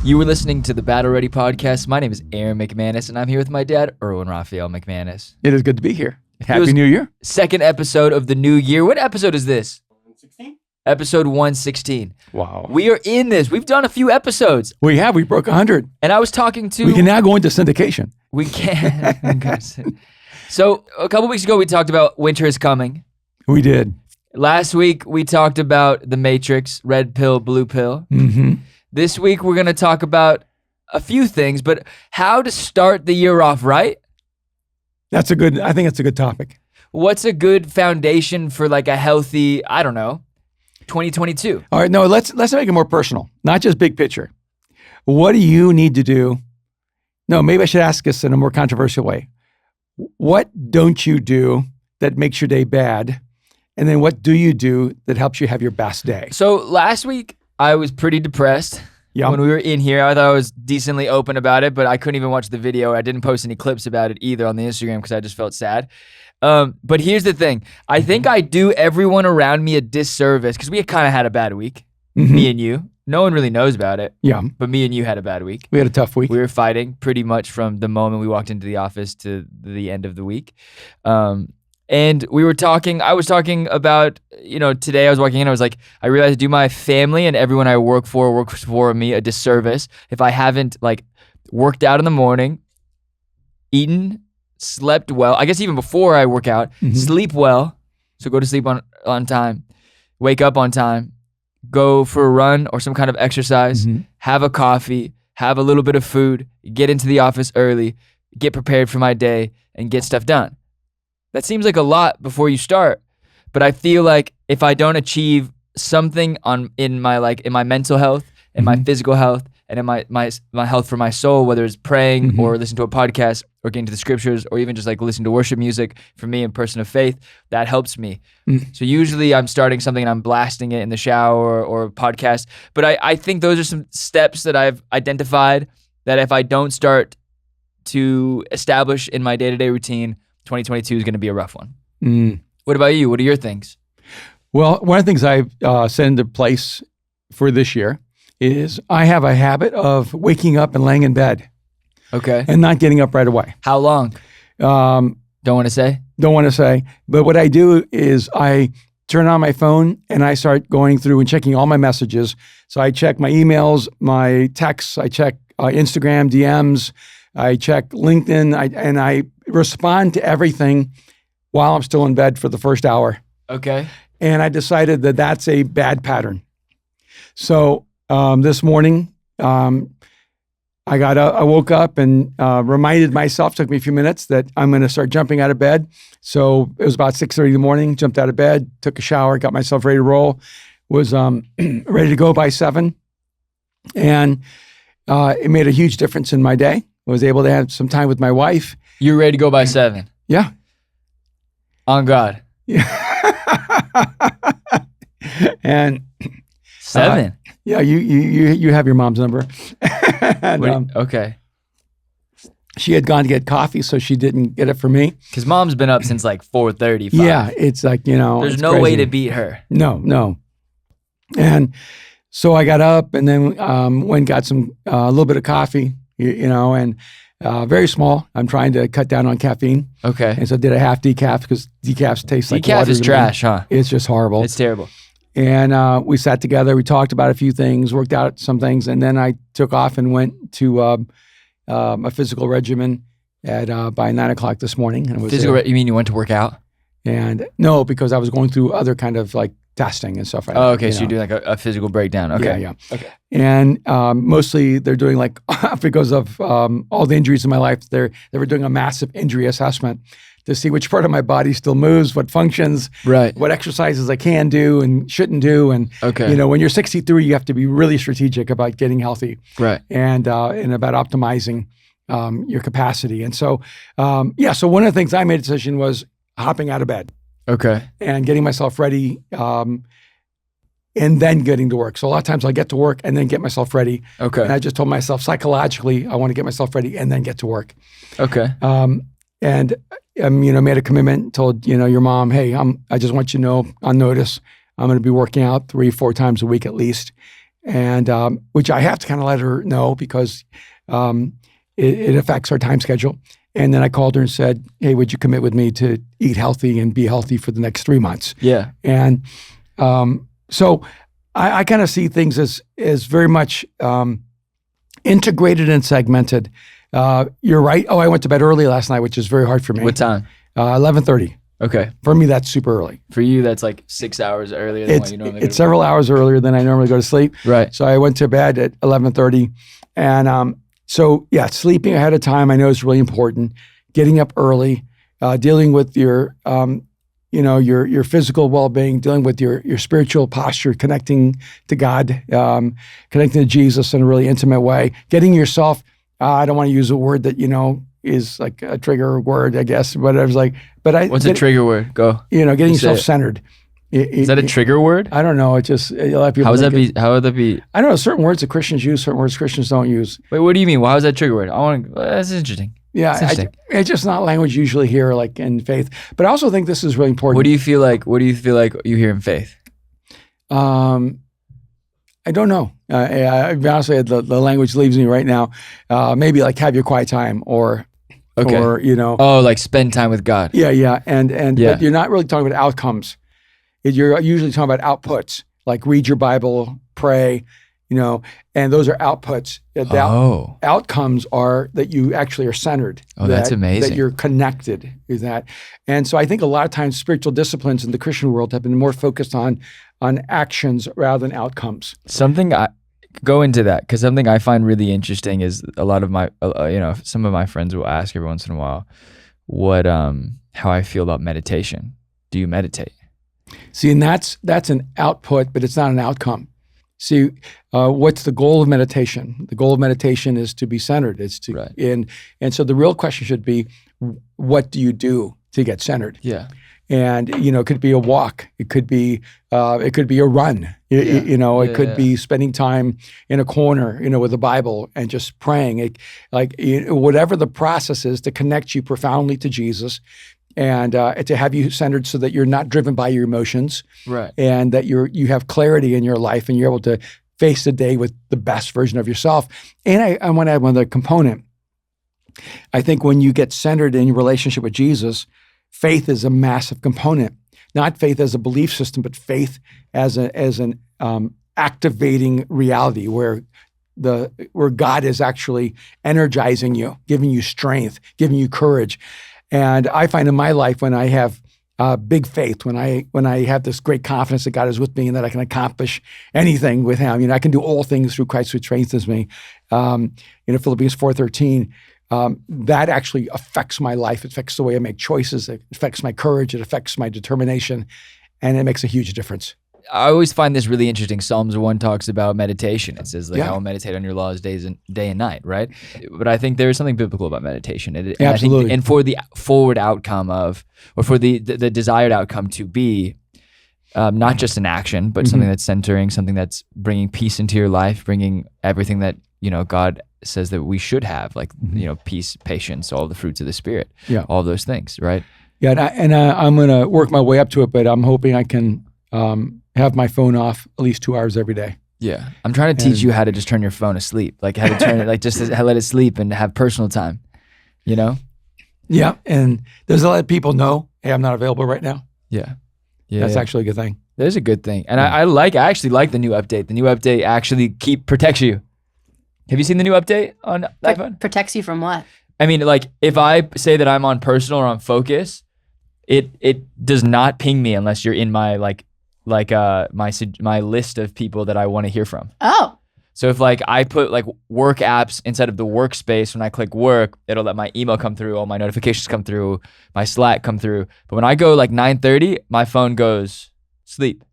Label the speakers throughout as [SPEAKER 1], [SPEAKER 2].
[SPEAKER 1] You were listening to the Battle Ready podcast. My name is Aaron McManus, and I'm here with my dad, Erwin Raphael McManus.
[SPEAKER 2] It is good to be here. Happy New Year.
[SPEAKER 1] Second episode of the new year. What episode is this?
[SPEAKER 3] 116?
[SPEAKER 1] Episode 116.
[SPEAKER 2] Wow.
[SPEAKER 1] We are in this. We've done a few episodes.
[SPEAKER 2] We have. We broke 100.
[SPEAKER 1] And I was talking to...
[SPEAKER 2] We can now go into syndication.
[SPEAKER 1] We can. So a couple weeks ago, we talked about winter is coming.
[SPEAKER 2] We did.
[SPEAKER 1] Last week, we talked about the Matrix, red pill, blue pill.
[SPEAKER 2] Mm-hmm.
[SPEAKER 1] This week, we're going to talk about a few things, but how to start the year off right.
[SPEAKER 2] I think it's a good topic.
[SPEAKER 1] What's a good foundation for like a healthy, 2022?
[SPEAKER 2] All right, no, let's make it more personal, not just big picture. What do you need to do? No, maybe I should ask this in a more controversial way. What don't you do that makes your day bad? And then what do you do that helps you have your best day?
[SPEAKER 1] So last week, I was pretty depressed.
[SPEAKER 2] Yeah.
[SPEAKER 1] When we were in here, I thought I was decently open about it, but I couldn't even watch the video. I didn't post any clips about it either on the Instagram because I just felt sad. But here's the thing. I think I do everyone around me a disservice because we kind of had a bad week, me and you. No one really knows about it.
[SPEAKER 2] Yeah.
[SPEAKER 1] But me and you had a bad week.
[SPEAKER 2] We had a tough week.
[SPEAKER 1] We were fighting pretty much from the moment we walked into the office to the end of the week. And I was talking about, today I was walking in, I was like, I realized I do my family and everyone I works for me a disservice if I haven't worked out in the morning, eaten, slept well. I guess even before I work out, sleep well. So go to sleep on time, wake up on time, go for a run or some kind of exercise, have a coffee, have a little bit of food, get into the office early, get prepared for my day and get stuff done. That seems like a lot before you start, but I feel like if I don't achieve something in my mental health, in my physical health, and in my health for my soul, whether it's praying or listening to a podcast or getting to the scriptures or even just listening to worship music for me, a person of faith, that helps me. So usually I'm starting something and I'm blasting it in the shower or a podcast, but I think those are some steps that I've identified that if I don't start to establish in my day-to-day routine, 2022 is going to be a rough one. What about you? What are your things?
[SPEAKER 2] Well, one of the things I've set into place for this year is I have a habit of waking up and laying in bed.
[SPEAKER 1] Okay.
[SPEAKER 2] And not getting up right away.
[SPEAKER 1] How long? Don't want to say?
[SPEAKER 2] Don't want to say. But what I do is I turn on my phone and I start going through and checking all my messages. So I check my emails, my texts, I check Instagram DMs, I check LinkedIn, and I respond to everything while I'm still in bed for the first hour.
[SPEAKER 1] Okay.
[SPEAKER 2] And I decided that that's a bad pattern. So this morning, I woke up and reminded myself, took me a few minutes, that I'm going to start jumping out of bed. So it was about 6:30 in the morning, jumped out of bed, took a shower, got myself ready to roll, was ready to go by 7. And it made a huge difference in my day. I was able to have some time with my wife.
[SPEAKER 1] You're ready to go by 7?
[SPEAKER 2] Yeah.
[SPEAKER 1] On God.
[SPEAKER 2] Yeah. And
[SPEAKER 1] 7?
[SPEAKER 2] Yeah, you have your mom's number. And,
[SPEAKER 1] okay.
[SPEAKER 2] She had gone to get coffee, so she didn't get it for me.
[SPEAKER 1] Because mom's been up since 4:35.
[SPEAKER 2] Yeah, it's
[SPEAKER 1] there's no
[SPEAKER 2] crazy.
[SPEAKER 1] way to beat her.
[SPEAKER 2] No. And so I got up and then went and got a little bit of coffee, and very small. I'm trying to cut down on caffeine.
[SPEAKER 1] Okay.
[SPEAKER 2] And so I did a half decaf because decafs taste like water.
[SPEAKER 1] Decaf is trash, huh?
[SPEAKER 2] It's just horrible.
[SPEAKER 1] It's terrible.
[SPEAKER 2] And we sat together, we talked about a few things, worked out some things, and then I took off and went to a physical regimen by 9 o'clock this morning. And
[SPEAKER 1] You mean you went to work out?
[SPEAKER 2] And no, because I was going through other kind of testing and stuff like that.
[SPEAKER 1] Oh, okay. So you're doing a physical breakdown. Okay.
[SPEAKER 2] Yeah.
[SPEAKER 1] Okay.
[SPEAKER 2] And mostly they're doing because of all the injuries in my life, they were doing a massive injury assessment to see which part of my body still moves, what functions,
[SPEAKER 1] right,
[SPEAKER 2] what exercises I can do and shouldn't do. And, when you're 63, you have to be really strategic about getting healthy.
[SPEAKER 1] Right.
[SPEAKER 2] And about optimizing your capacity. And so, so one of the things I made a decision was hopping out of bed.
[SPEAKER 1] Okay.
[SPEAKER 2] And getting myself ready and then getting to work. So a lot of times I get to work and then get myself ready.
[SPEAKER 1] Okay.
[SPEAKER 2] And I just told myself psychologically, I want to get myself ready and then get to work.
[SPEAKER 1] Okay.
[SPEAKER 2] And made a commitment, told, your mom, hey, I just want you to know on notice, I'm going to be working out 3-4 times a week at least. and which I have to kind of let her know because it affects our time schedule. And then I called her and said, hey, would you commit with me to eat healthy and be healthy for the next 3 months?
[SPEAKER 1] Yeah.
[SPEAKER 2] And so I kind of see things as very much integrated and segmented. You're right. Oh, I went to bed early last night, which is very hard for me.
[SPEAKER 1] What time?
[SPEAKER 2] 11:30.
[SPEAKER 1] Okay.
[SPEAKER 2] For me, that's super early.
[SPEAKER 1] For you, that's like 6 hours earlier than what you normally
[SPEAKER 2] It's several hours earlier than I normally go to sleep.
[SPEAKER 1] Right.
[SPEAKER 2] So I went to bed at 11:30. And so, yeah, sleeping ahead of time I know is really important. Getting up early, dealing with your physical well-being, dealing with your spiritual posture, connecting to God, connecting to Jesus in a really intimate way. Getting yourself, I don't want to use a word that, is like a trigger word, I guess, but I was like,
[SPEAKER 1] what's a trigger word? Go.
[SPEAKER 2] Getting yourself centered.
[SPEAKER 1] Is that a trigger word?
[SPEAKER 2] I don't know. It just, a lot of people.
[SPEAKER 1] How would that be?
[SPEAKER 2] I don't know. Certain words that Christians use, certain words Christians don't use.
[SPEAKER 1] Wait, what do you mean? Why was that trigger word? That's interesting.
[SPEAKER 2] Yeah, it's just not language you usually hear like in faith. But I also think this is really important.
[SPEAKER 1] What do you feel like you hear in faith?
[SPEAKER 2] I don't know. Honestly, the language leaves me right now. Maybe like have your quiet time or
[SPEAKER 1] Oh, like spend time with God.
[SPEAKER 2] Yeah. But you're not really talking about outcomes. You're usually talking about outputs, like read your Bible, pray, and those are outputs. Outcomes are that you actually are centered.
[SPEAKER 1] Oh, that's amazing.
[SPEAKER 2] That you're connected with that. And so I think a lot of times spiritual disciplines in the Christian world have been more focused on actions rather than outcomes.
[SPEAKER 1] Go into that, because something I find really interesting is a lot of my, some of my friends will ask every once in a while how I feel about meditation. Do you meditate?
[SPEAKER 2] See, and that's an output, but it's not an outcome. See, what's the goal of meditation? The goal of meditation is to be centered. It's to,
[SPEAKER 1] right.
[SPEAKER 2] And so the real question should be, what do you do to get centered?
[SPEAKER 1] Yeah.
[SPEAKER 2] And it could be a walk. It could be a run. It could be spending time in a corner, with the Bible and just praying. Whatever the process is to connect you profoundly to Jesus, and to have you centered so that you're not driven by your emotions,
[SPEAKER 1] right? And
[SPEAKER 2] that you have clarity in your life and you're able to face the day with the best version of yourself. And I want to add one other component. I think when you get centered in your relationship with Jesus, faith is a massive component. Not faith as a belief system, but faith as an activating reality where God is actually energizing you, giving you strength, giving you courage. And I find in my life when I have big faith, when I have this great confidence that God is with me and that I can accomplish anything with Him, I can do all things through Christ who strengthens me. Philippians 4:13. That actually affects my life. It affects the way I make choices. It affects my courage. It affects my determination, and it makes a huge difference.
[SPEAKER 1] I always find this really interesting. Psalms 1 talks about meditation. It says, I will meditate on your laws day and night, right? But I think there is something biblical about meditation.
[SPEAKER 2] Absolutely.
[SPEAKER 1] And for the forward outcome or for the desired outcome to be not just an action, but something that's centering, something that's bringing peace into your life, bringing everything that, God says that we should have, like, peace, patience, all the fruits of the Spirit, all those things, right?
[SPEAKER 2] Yeah, and I'm going to work my way up to it, but I'm hoping I can have my phone off at least 2 hours every day.
[SPEAKER 1] Yeah. I'm trying to teach you how to just turn your phone asleep, like how to turn it, like just to let it sleep and have personal time,
[SPEAKER 2] Yeah. And there's a lot of people know, hey, I'm not available right now.
[SPEAKER 1] Yeah.
[SPEAKER 2] That's actually a good thing.
[SPEAKER 1] That is a good thing. And I actually like the new update. The new update actually protects you. Have you seen the new update on iPhone?
[SPEAKER 3] Protects you from what?
[SPEAKER 1] I mean, like if I say that I'm on personal or on focus, it does not ping me unless you're in my my list of people that I want to hear from.
[SPEAKER 3] Oh.
[SPEAKER 1] So if I put work apps inside of the workspace, when I click work, it'll let my email come through, all my notifications come through, my Slack come through. But when I go 9:30, my phone goes sleep.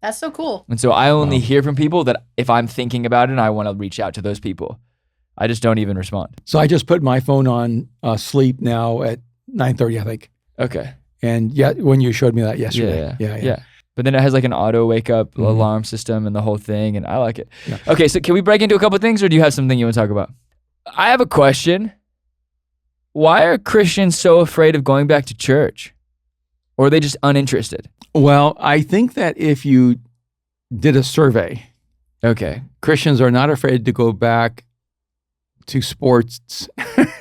[SPEAKER 3] That's so cool.
[SPEAKER 1] And so I only hear from people that if I'm thinking about it and I want to reach out to those people, I just don't even respond.
[SPEAKER 2] So I just put my phone on sleep now at 9:30, I think.
[SPEAKER 1] Okay.
[SPEAKER 2] And when you showed me that yesterday. Yeah.
[SPEAKER 1] But then it has an auto wake up alarm system and the whole thing, and I like it.
[SPEAKER 2] Yeah.
[SPEAKER 1] Okay, so can we break into a couple of things, or do you have something you want to talk about? I have a question. Why are Christians so afraid of going back to church? Or are they just uninterested?
[SPEAKER 2] Well, I think that if you did a survey
[SPEAKER 1] Okay.
[SPEAKER 2] Christians are not afraid to go back to sports,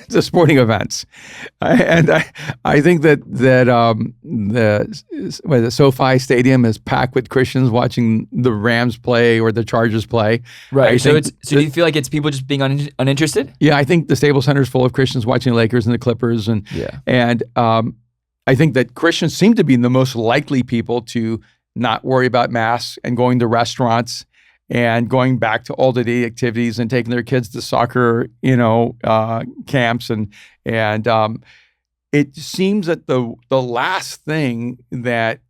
[SPEAKER 2] to sporting events, I think that the SoFi Stadium is packed with Christians watching the Rams play or the Chargers play.
[SPEAKER 1] Right. So do you feel like it's people just being uninterested?
[SPEAKER 2] Yeah, I think the Staples Center is full of Christians watching the Lakers and the Clippers, and I think that Christians seem to be the most likely people to not worry about masks and going to restaurants and going back to all the day activities and taking their kids to soccer, camps, and it seems that the last thing that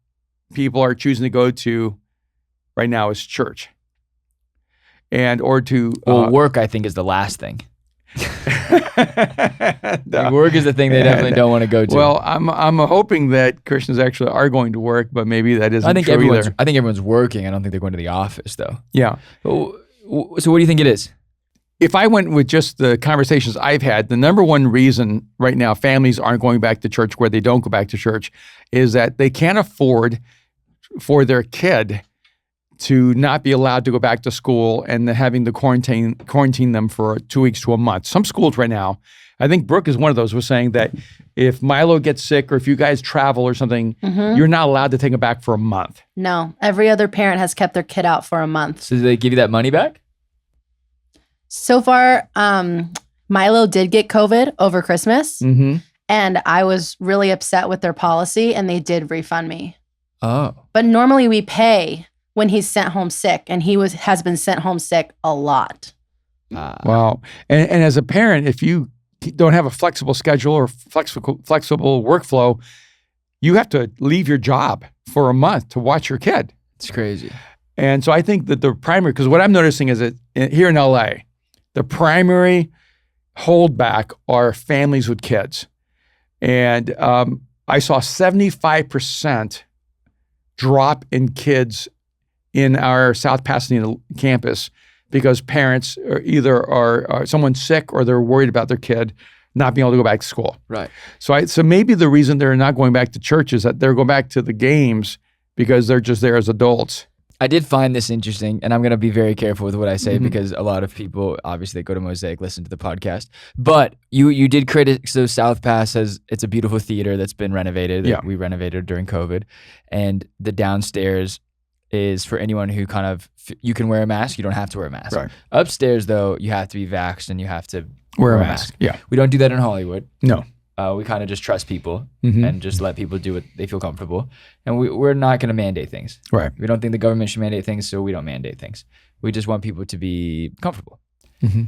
[SPEAKER 2] people are choosing to go to right now is church, or to
[SPEAKER 1] work. I think is the last thing. Work is the thing they definitely don't want to go to.
[SPEAKER 2] Well, I'm hoping that Christians actually are going to work, but maybe that isn't true either.
[SPEAKER 1] I think everyone's working. I don't think they're going to the office though.
[SPEAKER 2] Yeah.
[SPEAKER 1] So what do you think it is?
[SPEAKER 2] If I went with just the conversations I've had, the number one reason right now families aren't going back to church, where they don't go back to church, is that they can't afford for their kid to not be allowed to go back to school and having to quarantine them for 2 weeks to a month. Some schools right now, I think Brooke is one of those, was saying that if Milo gets sick or if you guys travel or something, you're not allowed to take him back for a month.
[SPEAKER 3] No, every other parent has kept their kid out for a month.
[SPEAKER 1] So do they give you that money back?
[SPEAKER 3] So far, Milo did get COVID over Christmas, and I was really upset with their policy, and they did refund me.
[SPEAKER 1] Oh.
[SPEAKER 3] But normally we pay when he's sent home sick, and he has been sent home sick a lot.
[SPEAKER 2] Wow. And as a parent, if you don't have a flexible schedule or flexible workflow, you have to leave your job for a month to watch your kid.
[SPEAKER 1] It's crazy.
[SPEAKER 2] And so I think that the primary, because what I'm noticing is that here in LA, the primary holdback are families with kids. And I saw 75% drop in kids in our South Pasadena campus because parents are someone's sick or they're worried about their kid not being able to go back to school.
[SPEAKER 1] Right.
[SPEAKER 2] So maybe the reason they're not going back to church is that they're going back to the games because they're just there as adults.
[SPEAKER 1] I did find this interesting, and I'm going to be very careful with what I say because a lot of people, obviously, they go to Mosaic, listen to the podcast. But you did credit, so South Pass it's a beautiful theater that's been renovated.
[SPEAKER 2] Yeah.
[SPEAKER 1] We renovated during COVID. And the downstairs is for anyone who you can wear a mask, you don't have to wear a mask.
[SPEAKER 2] Right.
[SPEAKER 1] Upstairs, though, you have to be vaxxed and you have to
[SPEAKER 2] Wear a mask. Yeah.
[SPEAKER 1] We don't do that in Hollywood.
[SPEAKER 2] No.
[SPEAKER 1] We kind of just trust people and just let people do what they feel comfortable. And we're not going to mandate things.
[SPEAKER 2] Right.
[SPEAKER 1] We don't think the government should mandate things, so we don't mandate things. We just want people to be comfortable.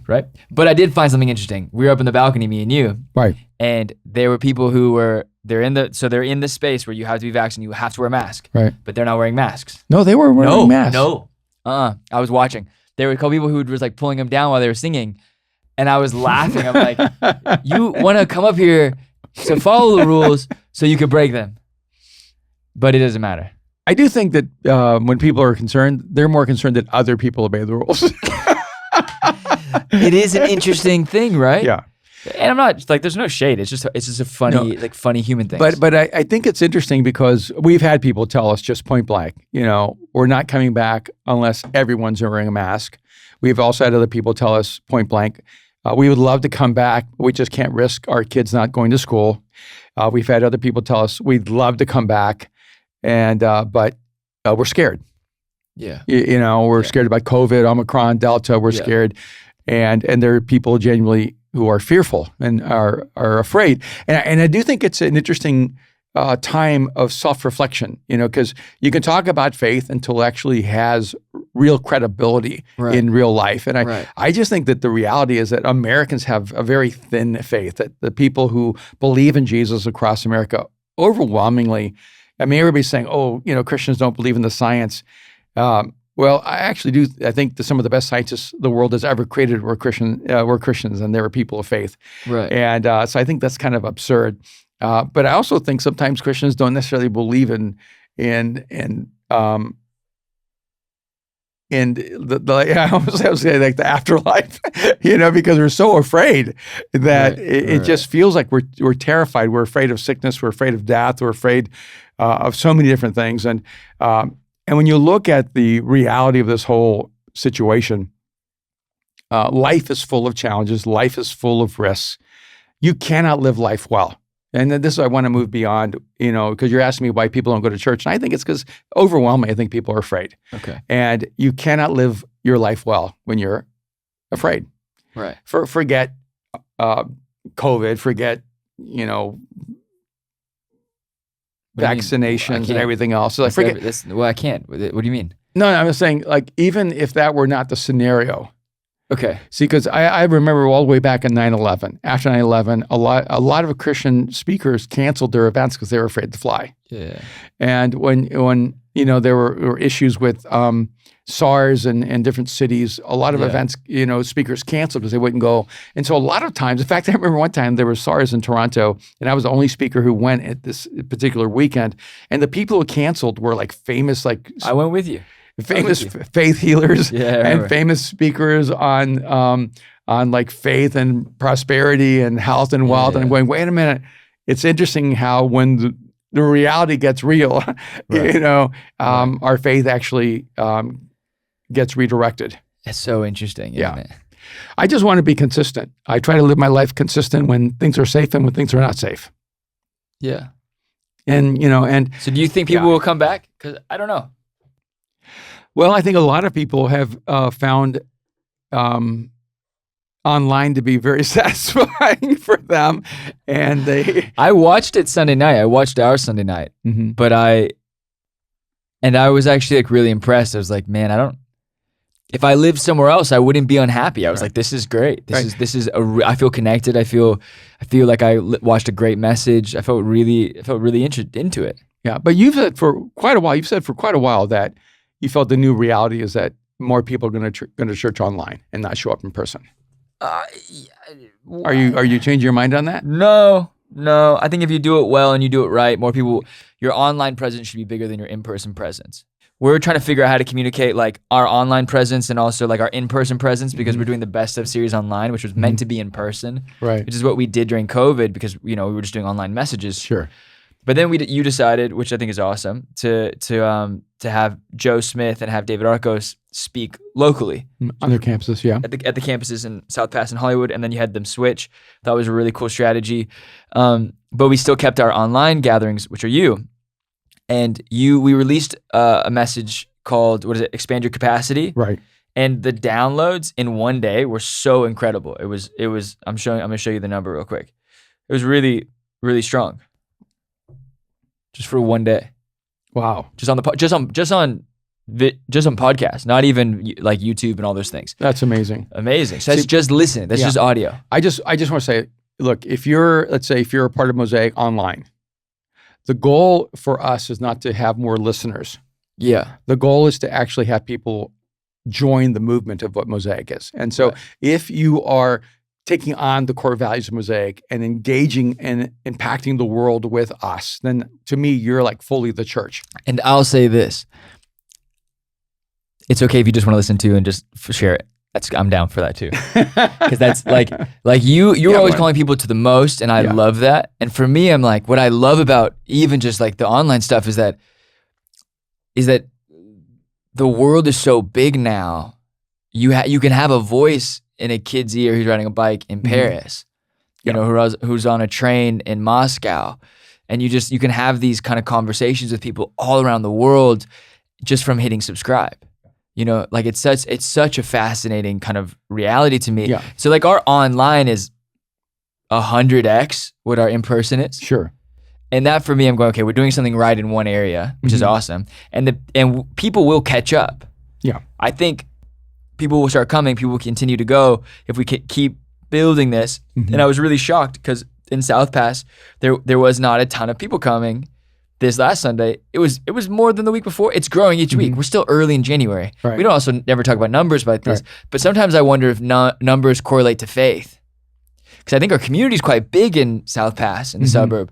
[SPEAKER 1] Right? But I did find something interesting. We were up in the balcony, me and you.
[SPEAKER 2] Right.
[SPEAKER 1] And there were people were in the space where you have to be vaccinated and you have to wear a mask.
[SPEAKER 2] Right.
[SPEAKER 1] But they're not wearing masks.
[SPEAKER 2] No, they were wearing masks.
[SPEAKER 1] No. I was watching. There were a couple people who was like pulling them down while they were singing. And I was laughing. I'm like, you want to come up here to follow the rules so you could break them. But it doesn't matter.
[SPEAKER 2] I do think that when people are concerned, they're more concerned that other people obey the rules.
[SPEAKER 1] It is an interesting thing, right?
[SPEAKER 2] Yeah.
[SPEAKER 1] And I'm not like, there's no shade. It's just a funny, funny human thing.
[SPEAKER 2] But I think it's interesting because we've had people tell us just point blank, we're not coming back unless everyone's wearing a mask. We've also had other people tell us point blank, we would love to come back. We just can't risk our kids not going to school. We've had other people tell us we'd love to come back, but we're scared.
[SPEAKER 1] Yeah.
[SPEAKER 2] We're scared about COVID, Omicron, Delta. We're scared. And there are people genuinely who are fearful and are afraid. And I do think it's an interesting time of self-reflection, because you can talk about faith until it actually has real credibility in real life. And I just think that the reality is that Americans have a very thin faith, that the people who believe in Jesus across America overwhelmingly, everybody's saying, Christians don't believe in the science. Well, I actually do. I think that some of the best scientists the world has ever created were Christians, and they were people of faith. Right. And so I think that's kind of absurd. But I also think sometimes Christians don't necessarily believe in I almost say like the afterlife, because we're so afraid that it just feels like we're terrified. We're afraid of sickness. We're afraid of death. We're afraid of so many different things. And when you look at the reality of this whole situation. Life is full of challenges. Life is full of risks. You cannot live life well. And then this is, I want to move beyond, because you're asking me why people don't go to church. And I think it's because overwhelmingly, I think people are afraid.
[SPEAKER 1] Okay.
[SPEAKER 2] And you cannot live your life well when you're afraid.
[SPEAKER 1] Right.
[SPEAKER 2] Forget COVID, forget, vaccinations and everything else. So forget.
[SPEAKER 1] I can't. What do you mean?
[SPEAKER 2] No, I'm just saying, like, even if that were not the scenario.
[SPEAKER 1] Okay.
[SPEAKER 2] See, because I remember all the way back in 9/11. After 9/11, a lot of Christian speakers canceled their events because they were afraid to fly.
[SPEAKER 1] Yeah.
[SPEAKER 2] And when there were issues with SARS and different cities, a lot of events, speakers canceled because they wouldn't go. And so a lot of times, in fact, I remember one time there was SARS in Toronto, and I was the only speaker who went at this particular weekend. And the people who canceled were like famous,
[SPEAKER 1] I went with you.
[SPEAKER 2] Famous faith healers and famous speakers on like faith and prosperity and health and wealth. And I'm going, wait a minute. It's interesting how when the reality gets real, our faith actually gets redirected.
[SPEAKER 1] It's so interesting, isn't it?
[SPEAKER 2] I just want to be consistent. I try to live my life consistent when things are safe and when things are not safe.
[SPEAKER 1] Yeah.
[SPEAKER 2] And
[SPEAKER 1] so do you think people will come back? Because I don't know.
[SPEAKER 2] Well, I think a lot of people have found online to be very satisfying for them, and
[SPEAKER 1] I watched it Sunday night. I watched our Sunday night, but I was actually like really impressed. I was like, man, if I lived somewhere else, I wouldn't be unhappy. I was like, this is great. This is I feel connected. I feel like I watched a great message. I felt really interested into it.
[SPEAKER 2] Yeah, but you've said for quite a while that you felt the new reality is that more people are going to church online and not show up in person. Are you changing your mind on that?
[SPEAKER 1] No. I think if you do it well and you do it right, more people. Your online presence should be bigger than your in-person presence. We're trying to figure out how to communicate like our online presence and also like our in-person presence because we're doing the best of series online, which was meant to be in person,
[SPEAKER 2] right?
[SPEAKER 1] Which is what we did during COVID because we were just doing online messages.
[SPEAKER 2] Sure.
[SPEAKER 1] But then you decided, which I think is awesome, to have Joe Smith and have David Arcos speak locally
[SPEAKER 2] on their campuses, at
[SPEAKER 1] the campuses in South Pass and Hollywood, and then you had them switch. That was a really cool strategy. But we still kept our online gatherings, which are you, and we released a message called Expand Your Capacity,
[SPEAKER 2] right?
[SPEAKER 1] And the downloads in one day were so incredible. It was. I'm gonna show you the number real quick. It was really, really strong. Just for one day.
[SPEAKER 2] Wow.
[SPEAKER 1] Just on podcast, not even like YouTube and all those things.
[SPEAKER 2] That's amazing.
[SPEAKER 1] Amazing. So that's just listening. That's just audio.
[SPEAKER 2] I just want to say, look, if you're a part of Mosaic online, the goal for us is not to have more listeners.
[SPEAKER 1] Yeah.
[SPEAKER 2] The goal is to actually have people join the movement of what Mosaic is. And so if you are taking on the core values of Mosaic and engaging and impacting the world with us, then to me, you're like fully the church.
[SPEAKER 1] And I'll say this. It's okay if you just want to listen to and just share it. I'm down for that too. Because that's like you're always calling people to the most, and I love that. And for me, I'm like, what I love about even just like the online stuff is that the world is so big now. You can have a voice in a kid's ear who's riding a bike in Paris, who's on a train in Moscow. And you can have these kind of conversations with people all around the world just from hitting subscribe. Like it's such a fascinating kind of reality to me.
[SPEAKER 2] Yeah.
[SPEAKER 1] So like our online is 100x what our in-person is.
[SPEAKER 2] Sure.
[SPEAKER 1] And that for me, I'm going, okay, we're doing something right in one area, which is awesome. And people will catch up.
[SPEAKER 2] Yeah.
[SPEAKER 1] I think people will start coming, people will continue to go if we keep building this. And I was really shocked because in South Pass, there was not a ton of people coming this last Sunday. It was more than the week before. It's growing each week. We're still early in January.
[SPEAKER 2] Right.
[SPEAKER 1] We don't also never talk about numbers like this, but sometimes I wonder if numbers correlate to faith. Because I think our community is quite big in South Pass, in the suburb,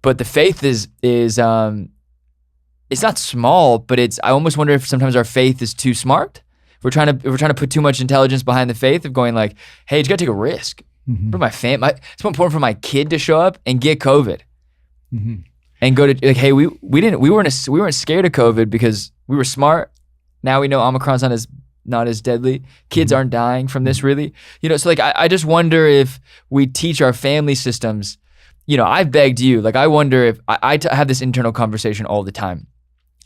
[SPEAKER 1] but the faith is it's not small, but I almost wonder if sometimes our faith is too smart. We're trying to put too much intelligence behind the faith of going like, hey, you got to take a risk. For my family, it's more important for my kid to show up and get COVID, and go to like, hey, we weren't scared of COVID because we were smart. Now we know Omicron's not as not as deadly. Kids aren't dying from this really. So like I just wonder if we teach our family systems. I've begged you, like I wonder if I have this internal conversation all the time.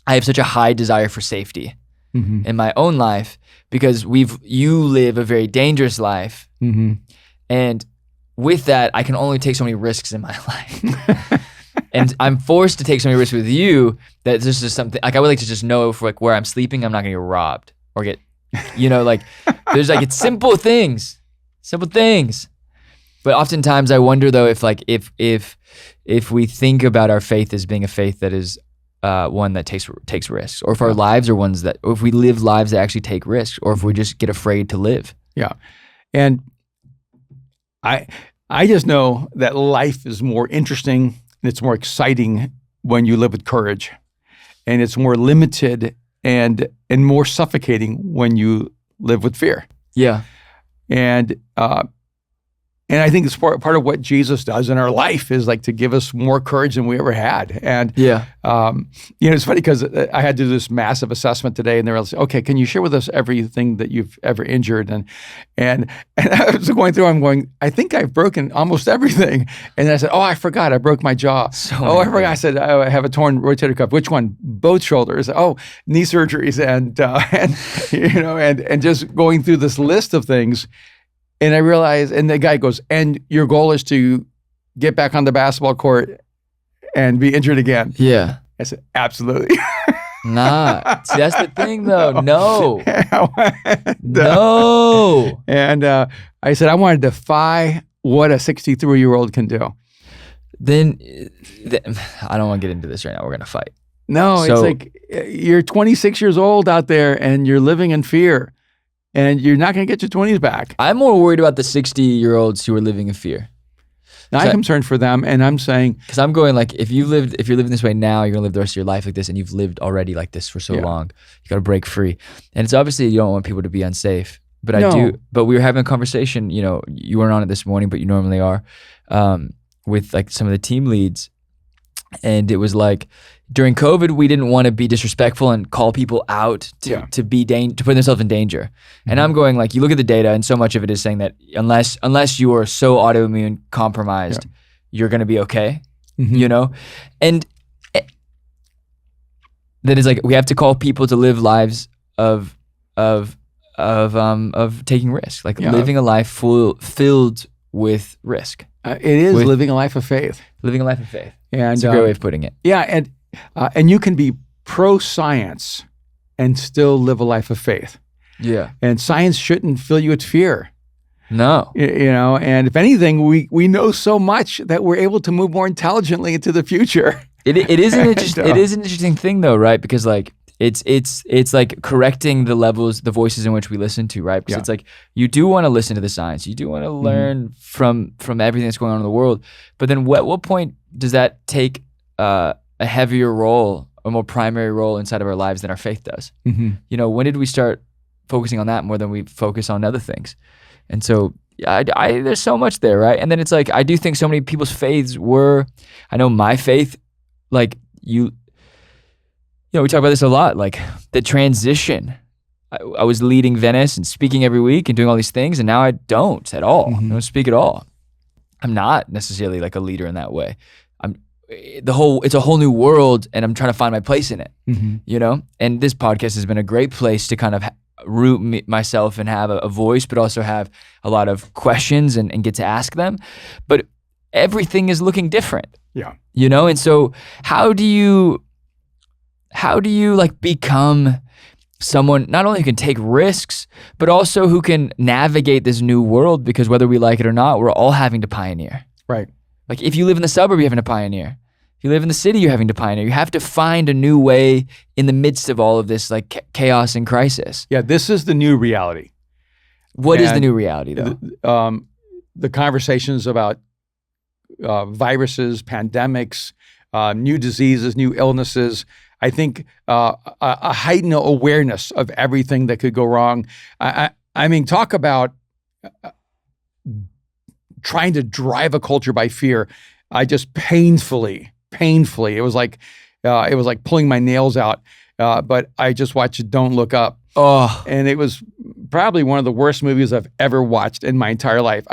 [SPEAKER 1] I have such a high desire for safety in my own life because you live a very dangerous life. And with that, I can only take so many risks in my life. And I'm forced to take so many risks with you that this is something, like I would like to just know if like where I'm sleeping, I'm not gonna get robbed or get, like there's like, it's simple things. But oftentimes I wonder though, if like, if we think about our faith as being a faith that is one that takes risks, or if our lives are ones that, or if we live lives that actually take risks, or if we just get afraid to live.
[SPEAKER 2] Yeah. And I just know that life is more interesting and it's more exciting when you live with courage, and it's more limited and more suffocating when you live with fear.
[SPEAKER 1] Yeah.
[SPEAKER 2] And I think it's part of what Jesus does in our life is like to give us more courage than we ever had. And it's funny because I had to do this massive assessment today, and they were like, "Okay, can you share with us everything that you've ever injured?" And I was going through. I'm going, I think I've broken almost everything. And then I said, "Oh, I forgot. I broke my jaw. I forgot. I said, oh, I have a torn rotator cuff. Which one? Both shoulders. Oh, knee surgeries." And just going through this list of things. And I realized, and the guy goes, "And your goal is to get back on the basketball court and be injured again?"
[SPEAKER 1] Yeah.
[SPEAKER 2] I said, "Absolutely."
[SPEAKER 1] Nah. See, that's the thing though. No.
[SPEAKER 2] No. And I said, I want to defy what a 63-year-old can do.
[SPEAKER 1] Then I don't want to get into this right now. We're going to fight.
[SPEAKER 2] No, it's like you're 26 years old out there and you're living in fear. And you're not going to get your 20s back.
[SPEAKER 1] I'm more worried about the 60-year-olds who are living in fear.
[SPEAKER 2] I'm concerned for them, and I'm saying,
[SPEAKER 1] because I'm going like, if you're living this way now, you're gonna live the rest of your life like this, and you've lived already like this for so long. You got to break free, and it's obviously you don't want people to be unsafe. But I do. But we were having a conversation. You weren't on it this morning, but you normally are, with like some of the team leads, and it was like, during COVID, we didn't want to be disrespectful and call people out to put themselves in danger. And I'm going like, you look at the data, and so much of it is saying that unless you are so autoimmune compromised, you're going to be okay, And that is like, we have to call people to live lives of taking risks, like living a life filled with risk.
[SPEAKER 2] It is living a life of faith.
[SPEAKER 1] Living a life of faith.
[SPEAKER 2] And
[SPEAKER 1] it's a great way of putting it.
[SPEAKER 2] Yeah, and you can be pro-science and still live a life of faith.
[SPEAKER 1] Yeah. And
[SPEAKER 2] science shouldn't fill you with fear.
[SPEAKER 1] No.
[SPEAKER 2] And if anything, we know so much that we're able to move more intelligently into the future.
[SPEAKER 1] It is an interesting thing though, right? Because like it's like correcting the voices in which we listen to, right? Because it's like, you do want to listen to the science. You do want to learn from everything that's going on in the world. But then at what point does that take a heavier role, a more primary role inside of our lives than our faith does? When did we start focusing on that more than we focus on other things? And so there's so much there, right? And then it's like, I do think so many people's faiths I know my faith, like we talk about this a lot, like the transition. I was leading Venice and speaking every week and doing all these things, and now I don't at all. I don't speak at all. I'm not necessarily like a leader in that way. It's a whole new world, and I'm trying to find my place in it, And this podcast has been a great place to kind of root myself and have a voice, but also have a lot of questions and get to ask them. But everything is looking different.
[SPEAKER 2] Yeah.
[SPEAKER 1] And so how do you like become someone not only who can take risks, but also who can navigate this new world? Because whether we like it or not, we're all having to pioneer.
[SPEAKER 2] Right.
[SPEAKER 1] Like if you live in the suburb, you're having to pioneer. If you live in the city, you're having to pioneer. You have to find a new way in the midst of all of this like chaos and crisis.
[SPEAKER 2] Yeah, this is the new reality.
[SPEAKER 1] What is the new reality though?
[SPEAKER 2] The conversations about viruses, pandemics, new diseases, new illnesses, I think a heightened awareness of everything that could go wrong. I mean, talk about trying to drive a culture by fear. I just painfully, it was like pulling my nails out. But I just watched Don't Look Up.
[SPEAKER 1] Oh,
[SPEAKER 2] and it was probably one of the worst movies I've ever watched in my entire life.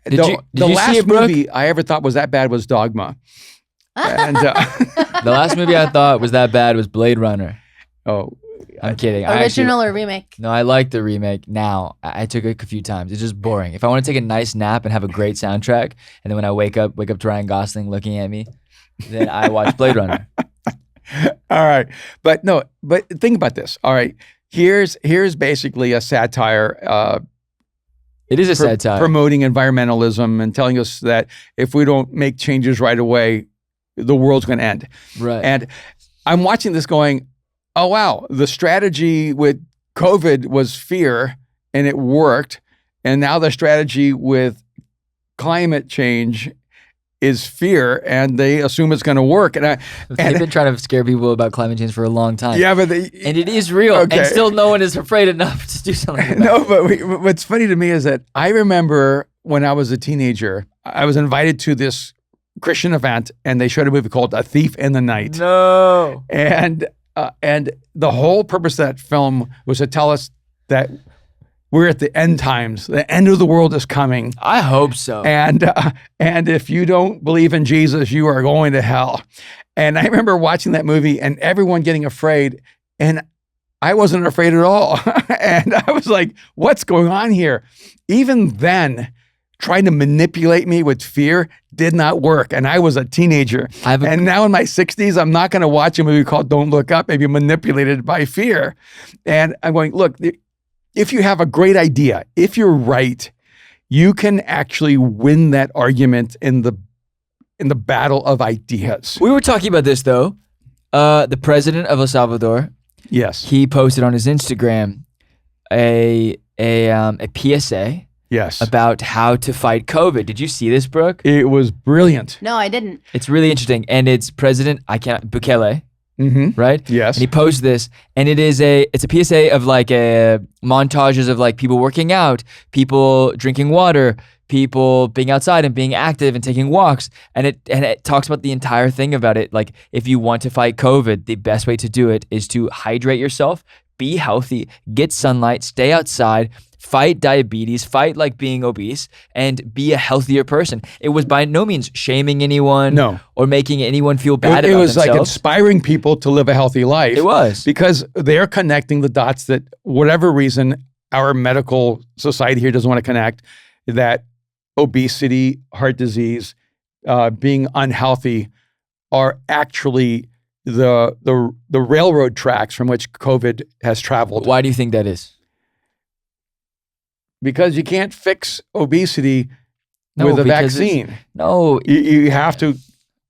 [SPEAKER 1] Did you
[SPEAKER 2] the
[SPEAKER 1] see
[SPEAKER 2] last
[SPEAKER 1] it, Brooke?
[SPEAKER 2] movie I ever thought was that bad was Dogma. And
[SPEAKER 1] the last movie I thought was that bad was Blade Runner.
[SPEAKER 2] oh,
[SPEAKER 1] I'm kidding.
[SPEAKER 3] Original or remake?
[SPEAKER 1] No, I like the remake now. I took it a few times. It's just boring. If I want to take a nice nap and have a great soundtrack, and then when I wake up to Ryan Gosling looking at me, then I watch Blade Runner.
[SPEAKER 2] all right, but think about this. All right, here's basically a satire.
[SPEAKER 1] It is a satire.
[SPEAKER 2] Promoting environmentalism and telling us that if we don't make changes right away, the world's going to end.
[SPEAKER 1] Right.
[SPEAKER 2] And I'm watching this going, oh, wow, the strategy with COVID was fear and it worked. And now the strategy with climate change is fear and they assume it's going to work. And
[SPEAKER 1] they've been trying to scare people about climate change for a long time.
[SPEAKER 2] Yeah, but
[SPEAKER 1] and it is real.
[SPEAKER 2] Okay.
[SPEAKER 1] And still no one is afraid enough to do something about
[SPEAKER 2] No, but what's funny to me is that I remember when I was a teenager, I was invited to this Christian event and they showed a movie called A Thief in the Night.
[SPEAKER 1] No.
[SPEAKER 2] And the whole purpose of that film was to tell us that we're at the end times. The end of the world is coming.
[SPEAKER 1] I hope so.
[SPEAKER 2] And if you don't believe in Jesus, you are going to hell. And I remember watching that movie and everyone getting afraid. And I wasn't afraid at all. And I was like, what's going on here? Even then, trying to manipulate me with fear did not work. And I was a teenager. And now in my 60s, I'm not going to watch a movie called Don't Look Up and be manipulated by fear. And I'm going, look, if you have a great idea, if you're right, you can actually win that argument in the battle of ideas.
[SPEAKER 1] We were talking about this though. The president of El Salvador,
[SPEAKER 2] yes,
[SPEAKER 1] he posted on his Instagram a PSA.
[SPEAKER 2] Yes.
[SPEAKER 1] About how to fight COVID. Did you see this, Brooke?
[SPEAKER 2] It was brilliant.
[SPEAKER 3] No, I didn't.
[SPEAKER 1] It's really interesting. And it's President Bukele,
[SPEAKER 2] mm-hmm.
[SPEAKER 1] right?
[SPEAKER 2] Yes.
[SPEAKER 1] And he posted this, and it's a PSA of like montages of like people working out, people drinking water, people being outside and being active and taking walks. And it talks about the entire thing about it. Like if you want to fight COVID, the best way to do it is to hydrate yourself, be healthy, get sunlight, stay outside, fight diabetes, fight like being obese, and be a healthier person. It was by no means shaming anyone or making anyone feel bad about themselves.
[SPEAKER 2] It was like inspiring people to live a healthy life.
[SPEAKER 1] It was.
[SPEAKER 2] Because they're connecting the dots that whatever reason our medical society here doesn't want to connect, that obesity, heart disease, being unhealthy are actually the railroad tracks from which COVID has traveled.
[SPEAKER 1] Why do you think that is?
[SPEAKER 2] Because you can't fix obesity with a vaccine. You have to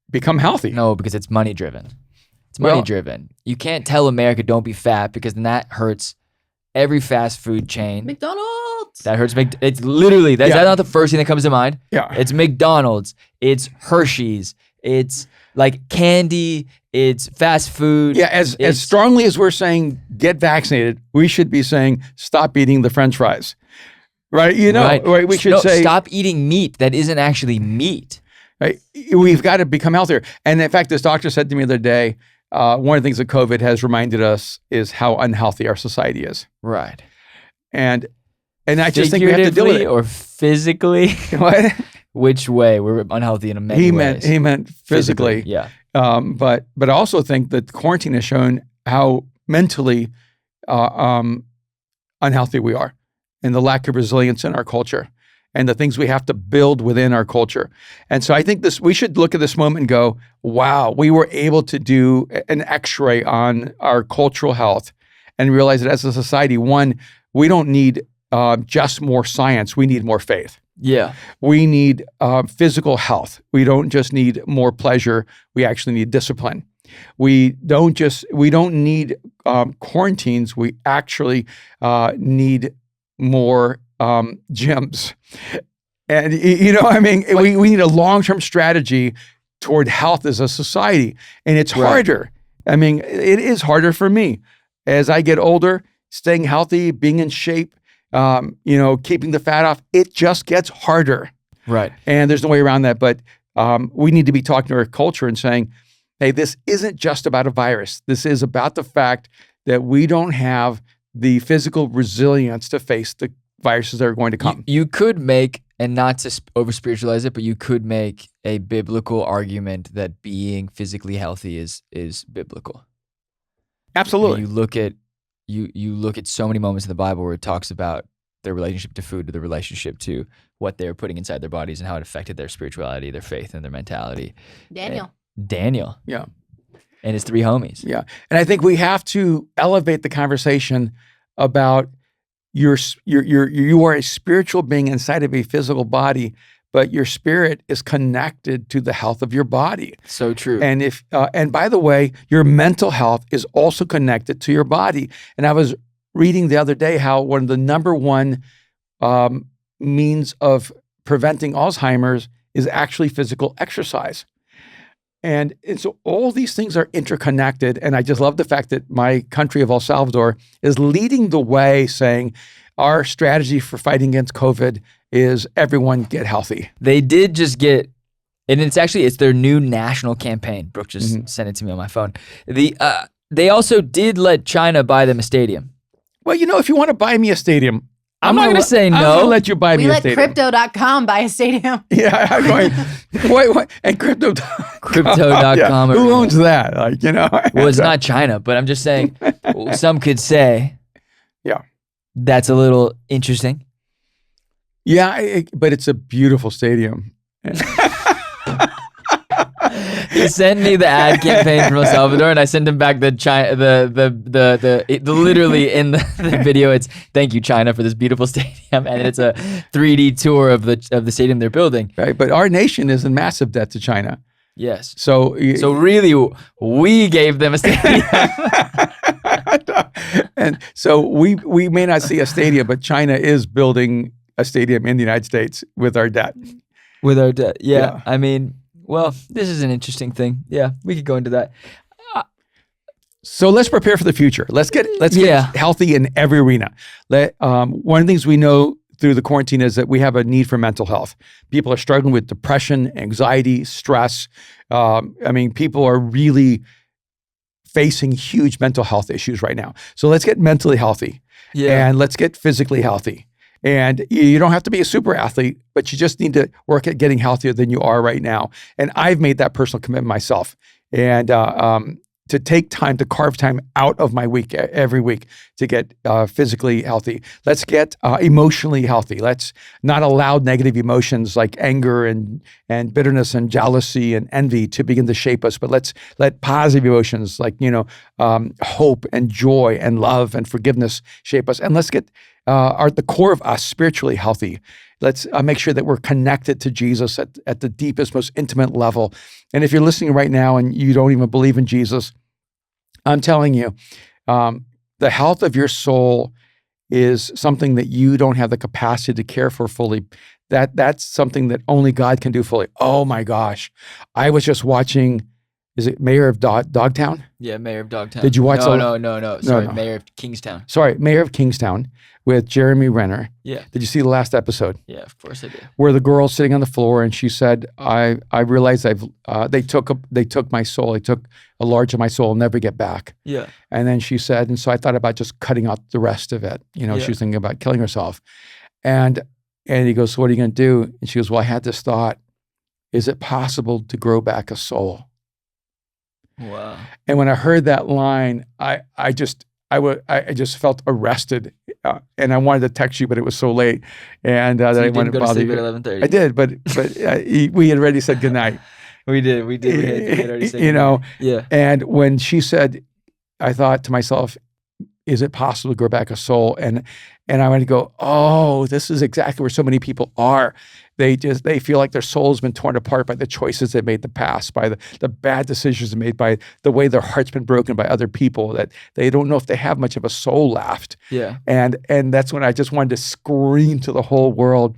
[SPEAKER 2] become healthy.
[SPEAKER 1] No, because it's money driven. It's money driven. You can't tell America don't be fat because then that hurts every fast food chain.
[SPEAKER 3] McDonald's.
[SPEAKER 1] That hurts. It's literally, that's not the first thing that comes to mind.
[SPEAKER 2] Yeah.
[SPEAKER 1] It's McDonald's. It's Hershey's. It's like candy. It's fast food.
[SPEAKER 2] Yeah, as strongly as we're saying get vaccinated, we should be saying stop eating the French fries. Right? Right. We should say
[SPEAKER 1] stop eating meat that isn't actually meat.
[SPEAKER 2] Right? We've got to become healthier. And in fact, this doctor said to me the other day, one of the things that COVID has reminded us is how unhealthy our society is.
[SPEAKER 1] Right.
[SPEAKER 2] And I just think we have to deal with it.
[SPEAKER 1] Or physically?
[SPEAKER 2] What?
[SPEAKER 1] Which way? We're unhealthy in many ways.
[SPEAKER 2] He meant physically.
[SPEAKER 1] Yeah.
[SPEAKER 2] But I also think that quarantine has shown how mentally unhealthy we are and the lack of resilience in our culture and the things we have to build within our culture. And so I think we should look at this moment and go, wow, we were able to do an x-ray on our cultural health and realize that as a society, one, we don't need just more science, we need more faith.
[SPEAKER 1] Yeah.
[SPEAKER 2] We need physical health. We don't just need more pleasure, we actually need discipline. We don't need quarantines, we actually need more gyms. And we need a long-term strategy toward health as a society. And it's harder. It is harder for me. As I get older, staying healthy, being in shape, keeping the fat off, it just gets harder.
[SPEAKER 1] Right.
[SPEAKER 2] And there's no way around that. But we need to be talking to our culture and saying, hey, this isn't just about a virus. This is about the fact that we don't have the physical resilience to face the viruses that are going to come.
[SPEAKER 1] You could make, and not to over spiritualize it, but you could make a biblical argument that being physically healthy is biblical.
[SPEAKER 2] Absolutely.
[SPEAKER 1] You look at so many moments in the Bible where it talks about their relationship to food, or the relationship to what they're putting inside their bodies and how it affected their spirituality, their faith, and their mentality. Daniel.
[SPEAKER 2] Yeah.
[SPEAKER 1] And his 3 homies.
[SPEAKER 2] Yeah. And I think we have to elevate the conversation about you are a spiritual being inside of a physical body, but your spirit is connected to the health of your body.
[SPEAKER 1] So true.
[SPEAKER 2] And and by the way, your mental health is also connected to your body. And I was reading the other day how one of the number one means of preventing Alzheimer's is actually physical exercise. And so all these things are interconnected. And I just love the fact that my country of El Salvador is leading the way, saying our strategy for fighting against COVID is everyone get healthy.
[SPEAKER 1] They did just get, and it's their new national campaign. Brooke just sent it to me on my phone. They also did let China buy them a stadium.
[SPEAKER 2] Well, if you want to buy me a stadium,
[SPEAKER 1] I'm not going to say no.
[SPEAKER 2] I'm going to let you buy me a stadium.
[SPEAKER 3] We let Crypto.com buy a stadium.
[SPEAKER 2] Yeah, I'm going, wait, and Crypto.com.
[SPEAKER 1] Crypto.com.
[SPEAKER 2] Yeah. Who owns that?
[SPEAKER 1] Well, it's not China, but I'm just saying, some could say,
[SPEAKER 2] yeah,
[SPEAKER 1] that's a little interesting.
[SPEAKER 2] Yeah, but it's a beautiful stadium.
[SPEAKER 1] He sent me the ad campaign from El Salvador, and I sent him back the literally in the video. It's "Thank you, China, for this beautiful stadium," and it's a 3D tour of the stadium they're building.
[SPEAKER 2] Right, but our nation is in massive debt to China.
[SPEAKER 1] Yes.
[SPEAKER 2] So
[SPEAKER 1] really, we gave them a stadium.
[SPEAKER 2] And so we may not see a stadium, but China is building a stadium in the United States with our debt.
[SPEAKER 1] With our debt, yeah. I mean. Well, this is an interesting thing. Yeah, we could go into that.
[SPEAKER 2] So let's prepare for the future. Let's get healthy in every arena. One of the things we know through the quarantine is that we have a need for mental health. People are struggling with depression, anxiety, stress. People are really facing huge mental health issues right now. So let's get mentally healthy, and let's get physically healthy. And you don't have to be a super athlete, but you just need to work at getting healthier than you are right now. And I've made that personal commitment myself. And to take time, to carve time out of my week, every week, to get physically healthy. Let's get emotionally healthy. Let's not allow negative emotions like anger and bitterness and jealousy and envy to begin to shape us, but let's let positive emotions like, hope and joy and love and forgiveness shape us. And let's get the core of us spiritually healthy. Let's make sure that we're connected to Jesus at the deepest, most intimate level. And if you're listening right now and you don't even believe in Jesus, I'm telling you, the health of your soul is something that you don't have the capacity to care for fully. That's something that only God can do fully. Oh my gosh. I was just watching, is it Mayor of Dogtown?
[SPEAKER 1] Yeah, Mayor of Dogtown.
[SPEAKER 2] Did you watch
[SPEAKER 1] No. Sorry, Mayor of Kingstown.
[SPEAKER 2] Sorry, Mayor of Kingstown with Jeremy Renner.
[SPEAKER 1] Yeah.
[SPEAKER 2] Did you see the last episode?
[SPEAKER 1] Yeah, of course I did.
[SPEAKER 2] Where the girl's sitting on the floor and she said, I realized they took my soul. They took a large of my soul. I'll never get back.
[SPEAKER 1] Yeah.
[SPEAKER 2] And then she said, and so I thought about just cutting out the rest of it. She was thinking about killing herself. And he goes, so what are you going to do? And she goes, well, I had this thought. Is it possible to grow back a soul?
[SPEAKER 1] Wow.
[SPEAKER 2] And when I heard that line, I just felt arrested, and I wanted to text you, but it was so late, and that I wanted to bother you.
[SPEAKER 1] At 11:30.
[SPEAKER 2] I did, but we had already said goodnight.
[SPEAKER 1] We did. We had already said
[SPEAKER 2] goodnight.
[SPEAKER 1] Yeah.
[SPEAKER 2] And when she said, I thought to myself, is it possible to grow back a soul? And I went to go, oh, this is exactly where so many people are. They feel like their soul has been torn apart by the choices they made in the past, by the bad decisions they made, by the way their heart's been broken by other people, that they don't know if they have much of a soul left.
[SPEAKER 1] Yeah.
[SPEAKER 2] And that's when I just wanted to scream to the whole world.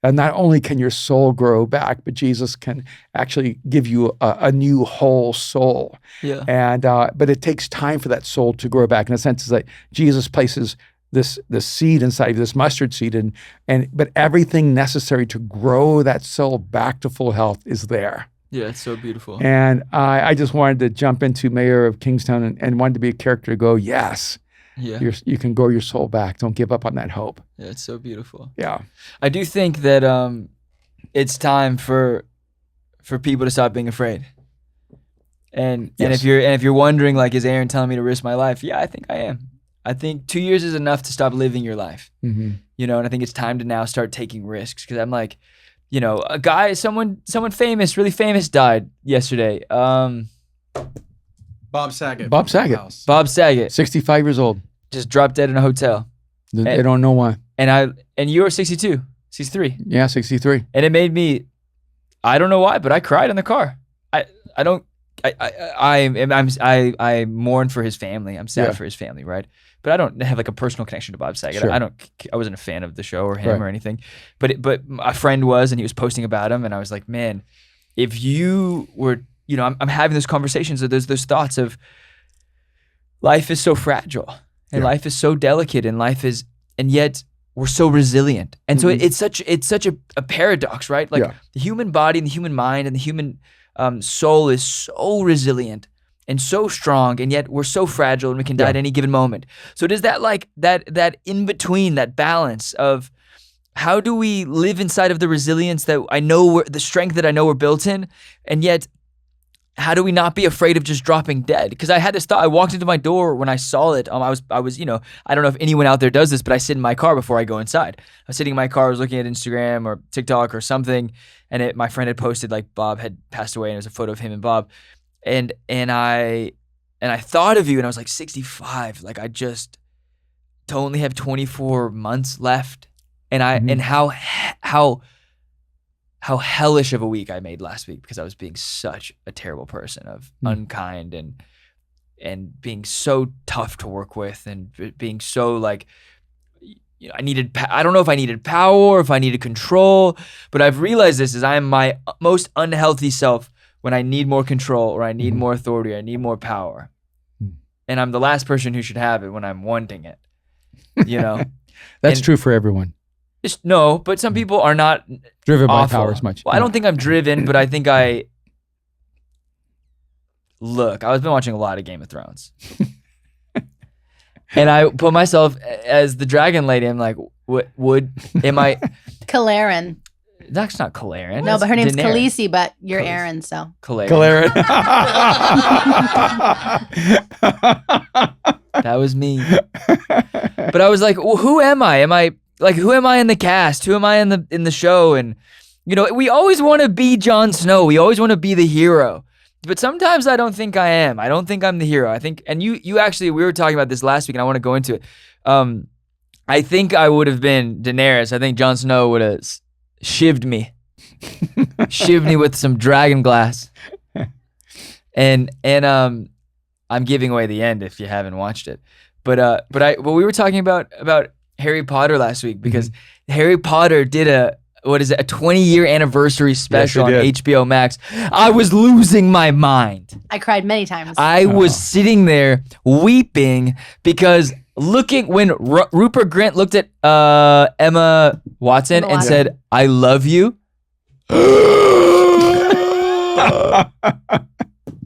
[SPEAKER 2] And not only can your soul grow back, but Jesus can actually give you a new whole soul.
[SPEAKER 1] Yeah.
[SPEAKER 2] And but it takes time for that soul to grow back. In a sense, it's like Jesus places this seed inside of this mustard seed, but everything necessary to grow that soul back to full health is there.
[SPEAKER 1] Yeah, it's so beautiful.
[SPEAKER 2] And I just wanted to jump into Mayor of Kingstown and wanted to be a character to go, yes.
[SPEAKER 1] Yeah.
[SPEAKER 2] you can grow your soul back. Don't give up on that hope.
[SPEAKER 1] Yeah, it's so beautiful.
[SPEAKER 2] Yeah.
[SPEAKER 1] I do think that it's time for people to stop being afraid. And
[SPEAKER 2] Yes.
[SPEAKER 1] if you're wondering, like, is Aaron telling me to risk my life? Yeah, I think I am. I think 2 years is enough to stop living your life.
[SPEAKER 2] Mm-hmm.
[SPEAKER 1] You know, and I think it's time to now start taking risks, because I'm like, you know, a guy, someone famous, really famous, died yesterday.
[SPEAKER 4] Bob Saget.
[SPEAKER 2] Bob Saget.
[SPEAKER 4] House.
[SPEAKER 1] Bob Saget
[SPEAKER 2] 65 years old.
[SPEAKER 1] just dropped dead in a hotel.
[SPEAKER 2] They don't know why.
[SPEAKER 1] And you were 62, 63.
[SPEAKER 2] Yeah, 63.
[SPEAKER 1] And it made me, I don't know why, but I cried in the car. I mourn for his family. I'm sad
[SPEAKER 2] Yeah.
[SPEAKER 1] for his family, right? But I don't have like a personal connection to Bob Saget.
[SPEAKER 2] Sure.
[SPEAKER 1] I wasn't a fan of the show or him
[SPEAKER 2] Right.
[SPEAKER 1] or anything. But a friend was, and he was posting about him, and I was like, man, if you were, you know, I'm having those conversations, there's those thoughts of life is so fragile, and
[SPEAKER 2] Yeah.
[SPEAKER 1] life is so delicate, and yet we're so resilient. And so it's such a paradox, right? Like
[SPEAKER 2] Yeah.
[SPEAKER 1] the human body and the human mind and the human soul is so resilient and so strong, and yet we're so fragile, and we can die
[SPEAKER 2] Yeah.
[SPEAKER 1] at any given moment. So does that, like, that in between, that balance of how do we live inside of the resilience that I know the strength that I know we're built in, and yet how do we not be afraid of just dropping dead? Because I had this thought. I walked into my door when I saw it. I was, you know, I don't know if anyone out there does this, but I sit in my car before I go inside. I was sitting in my car, I was looking at Instagram or TikTok or something, and my friend had posted, like, Bob had passed away, and it was a photo of him and Bob, and I thought of you, and I was like, 65. Like, I just to only have 24 months left, and and how hellish of a week I made last week, because I was being such a terrible person, of unkind and being so tough to work with, and being so, like, you know, I don't know if I needed power or if I needed control, but I've realized this is I am my most unhealthy self when I need more control, or I need more authority, or I need more power. And I'm the last person who should have it when I'm wanting it, you know?
[SPEAKER 2] That's
[SPEAKER 1] And-
[SPEAKER 2] true for everyone.
[SPEAKER 1] No, but some people are not
[SPEAKER 2] Driven by
[SPEAKER 1] awful.
[SPEAKER 2] power as much.
[SPEAKER 1] Well, I don't think I'm driven, but I think I've been watching a lot of Game of Thrones. And I put myself as the dragon lady. I'm like, am I?
[SPEAKER 3] Kalaran.
[SPEAKER 1] That's not Kalaran.
[SPEAKER 3] No, but her name's
[SPEAKER 1] Daenerys.
[SPEAKER 3] Khaleesi, but you're
[SPEAKER 1] Khaleesi.
[SPEAKER 3] Aaron, so.
[SPEAKER 1] Kalaran.
[SPEAKER 2] Kalaran.
[SPEAKER 1] That was me. But I was like, well, who am I? Who am I in the cast? Who am I in the show? And, you know, we always want to be Jon Snow. We always want to be the hero. But sometimes I don't think I am. I don't think I'm the hero. I think, and you actually, we were talking about this last week, and I want to go into it. I think I would have been Daenerys. I think Jon Snow would have shivved me. Shivved me with some dragon glass. And I'm giving away the end if you haven't watched it. But we were talking about Harry Potter last week, because Harry Potter did a 20-year anniversary special on
[SPEAKER 2] did.
[SPEAKER 1] HBO Max. I was losing my mind.
[SPEAKER 3] I cried many times.
[SPEAKER 1] I was sitting there weeping, because when Rupert Grint looked at Emma Watson and
[SPEAKER 3] Watson.
[SPEAKER 1] said, "I love you."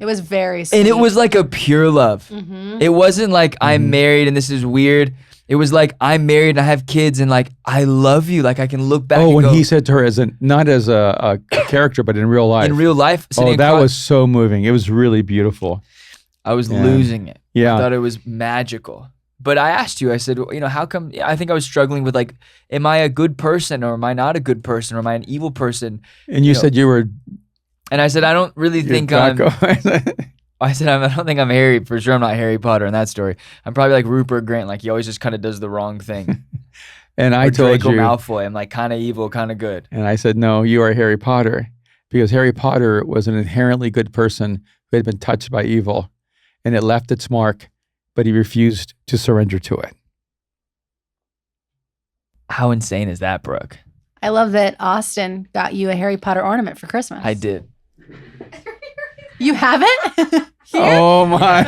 [SPEAKER 3] It was very sweet.
[SPEAKER 1] And it was like a pure love.
[SPEAKER 3] Mhm.
[SPEAKER 1] It wasn't like I'm married and this is weird. It was like I'm married and I have kids, and like I love you. Like I can look back.
[SPEAKER 2] Oh,
[SPEAKER 1] and
[SPEAKER 2] when
[SPEAKER 1] go,
[SPEAKER 2] he said to her, not as a character, but in real life.
[SPEAKER 1] in real life,
[SPEAKER 2] Oh,
[SPEAKER 1] sitting
[SPEAKER 2] that
[SPEAKER 1] across-
[SPEAKER 2] was so moving. It was really beautiful.
[SPEAKER 1] I was
[SPEAKER 2] Yeah.
[SPEAKER 1] losing it.
[SPEAKER 2] Yeah.
[SPEAKER 1] I thought it was magical. But I asked you, I said, you know, how come? I think I was struggling with, like, am I a good person, or am I not a good person, or am I an evil person?
[SPEAKER 2] And you
[SPEAKER 1] know,
[SPEAKER 2] said you were.
[SPEAKER 1] And I said, I don't really think I don't think I'm Harry, for sure. I'm not Harry Potter in that story. I'm probably like Rupert Grint. Like, he always just kind of does the wrong thing.
[SPEAKER 2] And I
[SPEAKER 1] Or
[SPEAKER 2] told
[SPEAKER 1] Draco
[SPEAKER 2] you.
[SPEAKER 1] Malfoy. I'm like kind of evil, kind of good.
[SPEAKER 2] And I said, no, you are Harry Potter, because Harry Potter was an inherently good person who had been touched by evil, and it left its mark, but he refused to surrender to it.
[SPEAKER 1] How insane is that, Brooke?
[SPEAKER 3] I love that Austin got you a Harry Potter ornament for Christmas.
[SPEAKER 1] I did.
[SPEAKER 3] You haven't? Here?
[SPEAKER 2] Oh my.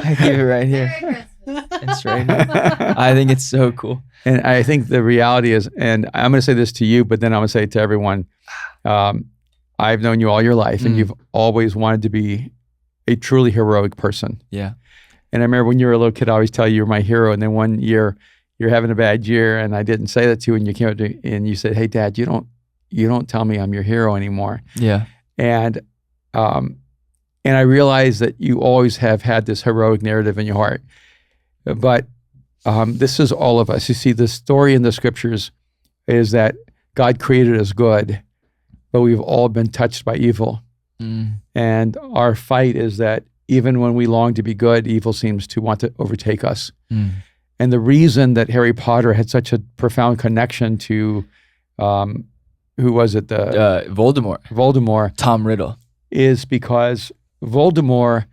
[SPEAKER 1] I keep it right here. It's right here. I think it's so cool.
[SPEAKER 2] And I think the reality is, and I'm going to say this to you, but then I'm going to say it to everyone, I've known you all your life, and you've always wanted to be a truly heroic person.
[SPEAKER 1] Yeah.
[SPEAKER 2] And I remember when you were a little kid, I always tell you you're my hero. And then one year you're having a bad year, and I didn't say that to you, and you came up to me and you said, "Hey, Dad, you don't tell me I'm your hero anymore."
[SPEAKER 1] Yeah.
[SPEAKER 2] And I realized that you always have had this heroic narrative in your heart. But this is all of us. You see, the story in the scriptures is that God created us good, but we've all been touched by evil. And our fight is that even when we long to be good, evil seems to want to overtake us. And the reason that Harry Potter had such a profound connection to, who was it?
[SPEAKER 1] Voldemort.
[SPEAKER 2] Voldemort.
[SPEAKER 1] Tom Riddle.
[SPEAKER 2] Is because Voldemort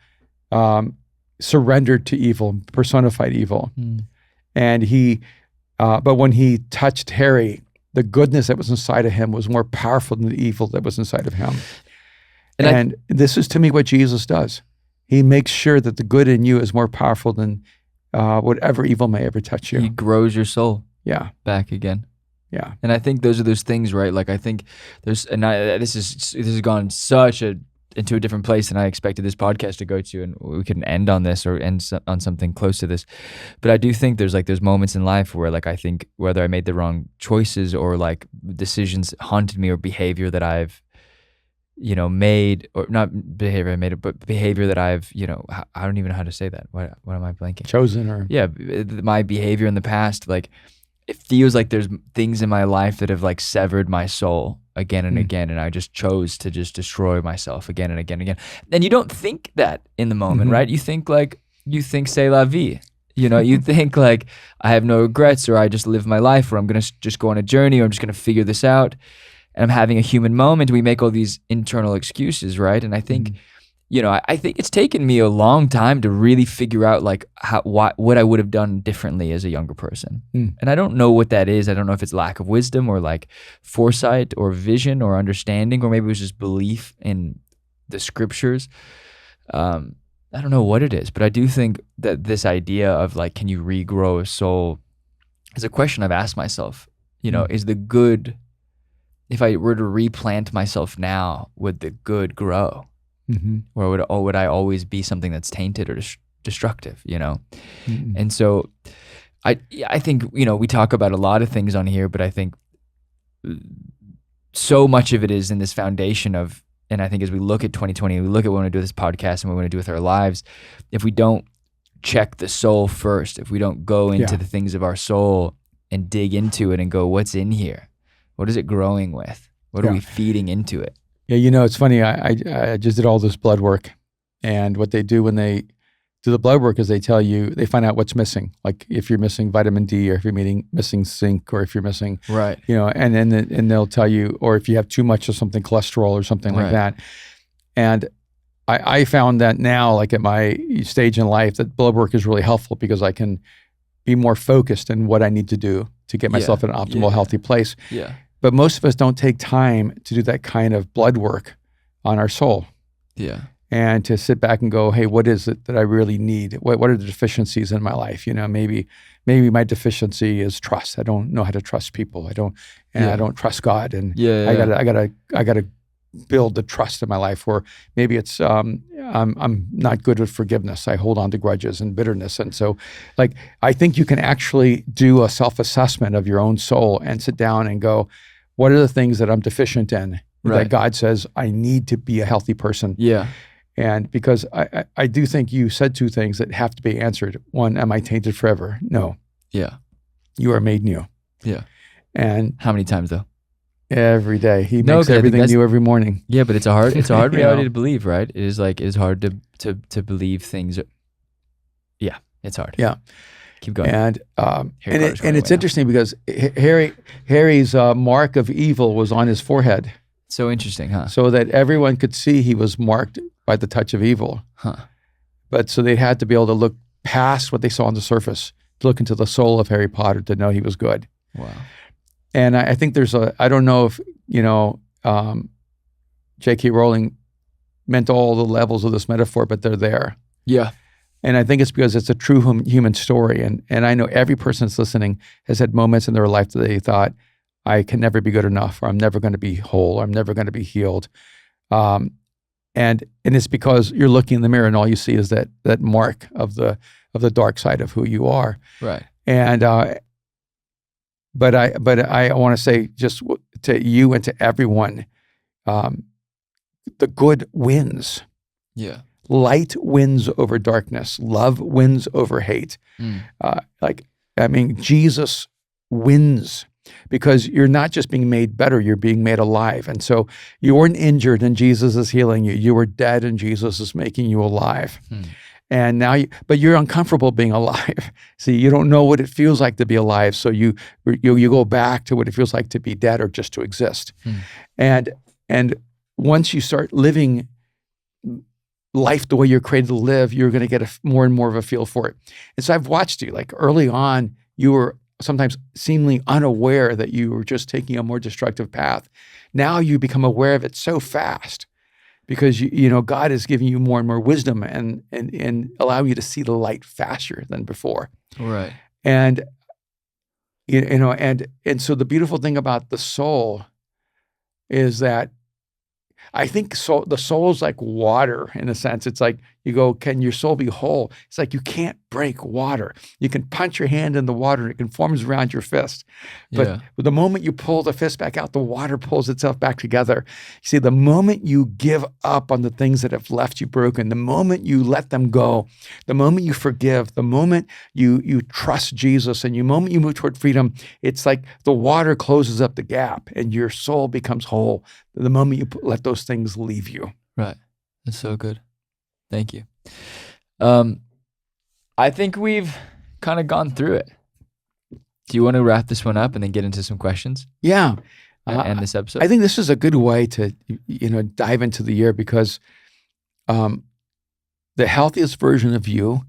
[SPEAKER 2] surrendered to evil, personified evil. And but when he touched Harry, the goodness that was inside of him was more powerful than the evil that was inside of him. And this is, to me, what Jesus does. He makes sure that the good in you is more powerful than whatever evil may ever touch you.
[SPEAKER 1] He grows your soul back again.
[SPEAKER 2] Yeah.
[SPEAKER 1] And I think those are those things, right? Like, I think this has gone into a different place than I expected this podcast to go to, and we can end on this or end on something close to this. But I do think there's like those moments in life where, like, I think whether I made the wrong choices or like decisions haunted me, or behavior that I've made, or not behavior I made, but behavior that I've, I don't even know how to say that. What am I blanking?
[SPEAKER 2] Chosen, or
[SPEAKER 1] my behavior in the past, like, it feels like there's things in my life that have like severed my soul again and again, and I just chose to just destroy myself again and again and again. And you don't think that in the moment, right? You think c'est la vie. You think like, I have no regrets, or I just live my life, or I'm gonna just go on a journey, or I'm just gonna figure this out, and I'm having a human moment. We make all these internal excuses, right? And I think, I think it's taken me a long time to really figure out like what I would have done differently as a younger person. And I don't know what that is. I don't know if it's lack of wisdom, or like foresight, or vision, or understanding, or maybe it was just belief in the scriptures. I don't know what it is, but I do think that this idea of like, can you regrow a soul, is a question I've asked myself. Is the good, if I were to replant myself now, would the good grow? Or would I always be something that's tainted or destructive, And so I think, we talk about a lot of things on here, but I think so much of it is in this foundation of, and I think as we look at 2020, we look at what we want to do with this podcast and what we want to do with our lives, if we don't check the soul first, if we don't go into the things of our soul and dig into it and go, what's in here? What is it growing with? What are we feeding into it?
[SPEAKER 2] Yeah, it's funny. I just did all this blood work, and what they do when they do the blood work is they find out what's missing. Like if you're missing vitamin D, or if you're missing zinc, or if you're missing,
[SPEAKER 1] right?
[SPEAKER 2] And then they'll tell you, or if you have too much of something, cholesterol or something like that. And I found that now, like at my stage in life, that blood work is really helpful because I can be more focused in what I need to do to get myself in an optimal, healthy place.
[SPEAKER 1] Yeah.
[SPEAKER 2] But most of us don't take time to do that kind of blood work on our soul.
[SPEAKER 1] Yeah.
[SPEAKER 2] And to sit back and go, hey, what is it that I really need? What are the deficiencies in my life? Maybe my deficiency is trust. I don't know how to trust people. I don't trust God. And I gotta build the trust in my life. Or maybe it's I'm not good with forgiveness. I hold on to grudges and bitterness. And so, like, I think you can actually do a self-assessment of your own soul and sit down and go, what are the things that I'm deficient in that God says I need to be a healthy person?
[SPEAKER 1] Yeah.
[SPEAKER 2] And because I do think you said two things that have to be answered. One, am I tainted forever? No.
[SPEAKER 1] Yeah.
[SPEAKER 2] You are made new.
[SPEAKER 1] Yeah.
[SPEAKER 2] And
[SPEAKER 1] how many times though?
[SPEAKER 2] Every day. He makes everything new every morning.
[SPEAKER 1] Yeah, but it's a hard reality to believe, right? It's hard to believe things. Yeah, it's hard.
[SPEAKER 2] Yeah.
[SPEAKER 1] Keep going.
[SPEAKER 2] And it's interesting because Harry's mark of evil was on his forehead.
[SPEAKER 1] So interesting, huh?
[SPEAKER 2] So that everyone could see he was marked by the touch of evil.
[SPEAKER 1] Huh.
[SPEAKER 2] But so they had to be able to look past what they saw on the surface, to look into the soul of Harry Potter to know he was good.
[SPEAKER 1] Wow.
[SPEAKER 2] And I think I don't know if, J.K. Rowling meant all the levels of this metaphor, but they're there.
[SPEAKER 1] Yeah.
[SPEAKER 2] And I think it's because it's a true human story. And I know every person that's listening has had moments in their life that they thought, I can never be good enough, or I'm never going to be whole, or I'm never going to be healed. And and it's because you're looking in the mirror and all you see is that mark of the dark side of who you are.
[SPEAKER 1] Right.
[SPEAKER 2] And but I want to say just to you and to everyone, the good wins.
[SPEAKER 1] Yeah.
[SPEAKER 2] Light wins over darkness. Love wins over hate. Jesus wins because you're not just being made better, you're being made alive. And so you weren't injured and Jesus is healing you. You were dead and Jesus is making you alive. And now but you're uncomfortable being alive. See, you don't know what it feels like to be alive. So you go back to what it feels like to be dead or just to exist. And once you start living life the way you're created to live, you're going to get more and more of a feel for it. And so I've watched you, like early on, you were sometimes seemingly unaware that you were just taking a more destructive path. Now you become aware of it so fast because God is giving you more and more wisdom and allowing you to see the light faster than before.
[SPEAKER 1] Right.
[SPEAKER 2] And and so the beautiful thing about the soul is that I think the soul is like water in a sense. It's like you go, can your soul be whole? It's like you can't break water. You can punch your hand in the water and it conforms around your fist. But the moment you pull the fist back out, the water pulls itself back together. You see, the moment you give up on the things that have left you broken, the moment you let them go, the moment you forgive, the moment you trust Jesus and the moment you move toward freedom, it's like the water closes up the gap and your soul becomes whole the moment you let those things leave you.
[SPEAKER 1] Right. That's so good. Thank you. I think we've kind of gone through it. Do you want to wrap this one up and then get into some questions?
[SPEAKER 2] Yeah.
[SPEAKER 1] And end this episode?
[SPEAKER 2] I think this is a good way to, dive into the year because the healthiest version of you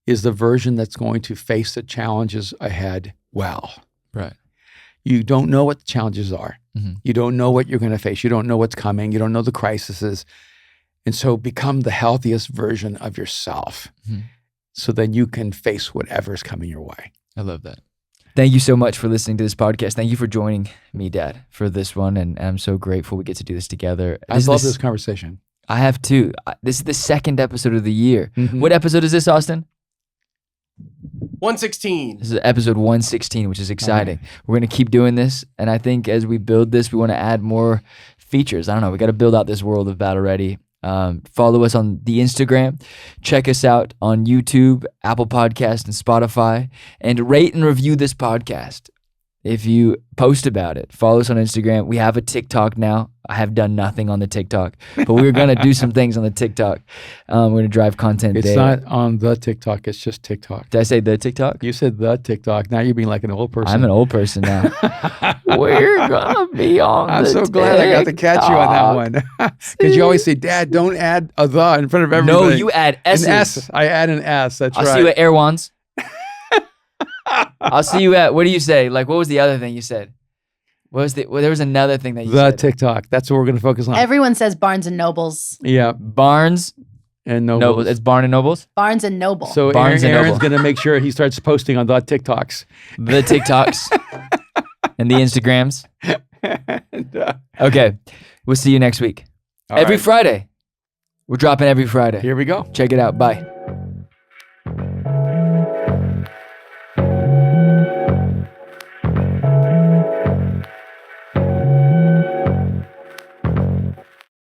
[SPEAKER 2] is the version that's going to face the challenges ahead well.
[SPEAKER 1] Right.
[SPEAKER 2] You don't know what the challenges are.
[SPEAKER 1] Mm-hmm.
[SPEAKER 2] You don't know what you're going to face. You don't know what's coming. You don't know the crises. And so become the healthiest version of yourself so then you can face whatever's coming your way.
[SPEAKER 1] I love that. Thank you so much for listening to this podcast. Thank you for joining me, Dad, for this one. And I'm so grateful we get to do this together.
[SPEAKER 2] I love this conversation.
[SPEAKER 1] I have too. This is the second episode of the year.
[SPEAKER 2] Mm-hmm.
[SPEAKER 1] What episode is this, Austin?
[SPEAKER 4] 116.
[SPEAKER 1] This is episode 116, which is exciting.
[SPEAKER 2] Right.
[SPEAKER 1] We're going to keep doing this. And I think as we build this, we want to add more features. I don't know. We got to build out this world of Battle Ready. Follow us on the Instagram. Check us out on YouTube, Apple Podcast, and Spotify. And rate and review this podcast. If you post about it, follow us on Instagram. We have a TikTok now. I have done nothing on the TikTok, but we're going to do some things on the TikTok. We're going to drive content
[SPEAKER 2] It's
[SPEAKER 1] there.
[SPEAKER 2] not on the TikTok. It's just TikTok.
[SPEAKER 1] Did I say the TikTok?
[SPEAKER 2] You said the TikTok. Now you're being like an old person.
[SPEAKER 1] I'm an old person now. We're going to be on
[SPEAKER 2] I'm
[SPEAKER 1] the
[SPEAKER 2] so glad I got to catch you on that one. Because you always say, Dad, don't add a the in front of everything.
[SPEAKER 1] No, you add S's.
[SPEAKER 2] An S. I add an S. That's
[SPEAKER 1] I'll
[SPEAKER 2] right.
[SPEAKER 1] see you at Erwan's. I'll see you at, what do you say? Like, what was the other thing you said? There was another thing that you
[SPEAKER 2] The
[SPEAKER 1] said.
[SPEAKER 2] TikTok. That's what we're going to focus on.
[SPEAKER 3] Everyone says Barnes and Nobles.
[SPEAKER 2] Yeah.
[SPEAKER 1] Barnes
[SPEAKER 2] And
[SPEAKER 1] Nobles.
[SPEAKER 2] Nobles.
[SPEAKER 1] It's Barn and Nobles?
[SPEAKER 3] Barnes and Noble.
[SPEAKER 2] So
[SPEAKER 1] Barnes and
[SPEAKER 2] Aaron's
[SPEAKER 1] Noble.
[SPEAKER 2] going to make sure he starts posting on the TikToks.
[SPEAKER 1] The TikToks and the Instagrams.
[SPEAKER 2] And,
[SPEAKER 1] Okay. We'll see you next week.
[SPEAKER 2] all
[SPEAKER 1] Every
[SPEAKER 2] right.
[SPEAKER 1] Friday. We're dropping every Friday.
[SPEAKER 2] Here we go.
[SPEAKER 1] Check it out. Bye.